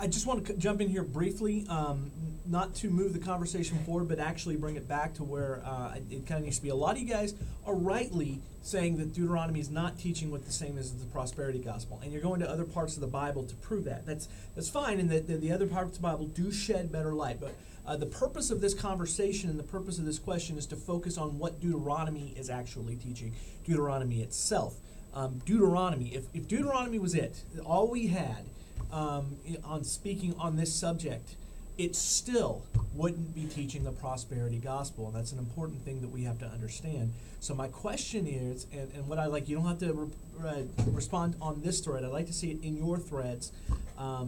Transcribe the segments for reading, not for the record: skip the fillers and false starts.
I just want to jump in here briefly, not to move the conversation forward, but actually bring it back to where it kind of needs to be. A lot of you guys are rightly saying that Deuteronomy is not teaching what the same as the prosperity gospel, and you're going to other parts of the Bible to prove that. That's fine, and the other parts of the Bible do shed better light, but the purpose of this conversation and the purpose of this question is to focus on what Deuteronomy is actually teaching, Deuteronomy itself. Deuteronomy, if Deuteronomy was all we had on speaking on this subject, it still wouldn't be teaching the prosperity gospel, and that's an important thing that we have to understand. So my question is, and what I like, you don't have to respond on this thread. I'd like to see it in your threads,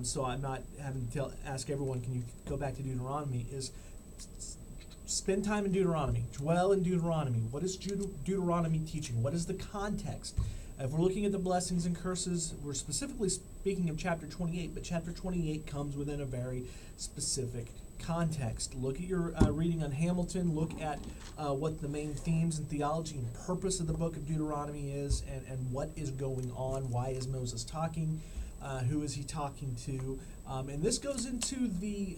so I'm not having to ask everyone, can you go back to Deuteronomy, is spend time in Deuteronomy, dwell in Deuteronomy. What is Deuteronomy teaching? What is the context? If we're looking at the blessings and curses, we're specifically speaking of chapter 28, but chapter 28 comes within a very specific context. Look at your reading on Hamilton. Look at what the main themes and theology and purpose of the book of Deuteronomy is, and what is going on. Why is Moses talking? Who is he talking to? And this goes into the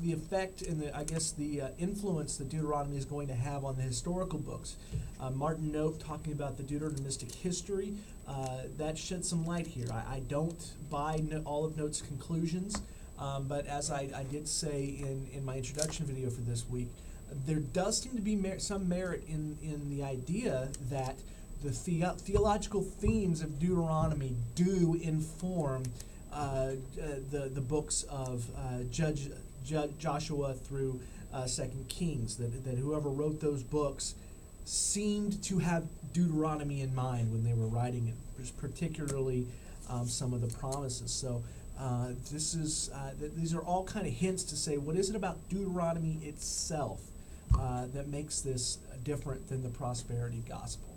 effect and the influence that Deuteronomy is going to have on the historical books. Martin Note talking about the Deuteronomistic history, that sheds some light here. I don't buy all of Note's conclusions, but as I did say in my introduction video for this week, there does seem to be some merit in the idea that the theological themes of Deuteronomy do inform the books of Joshua through 2 Kings, that whoever wrote those books seemed to have Deuteronomy in mind when they were writing it, particularly some of the promises. So these are all kind of hints to say, what is it about Deuteronomy itself that makes this different than the prosperity gospel?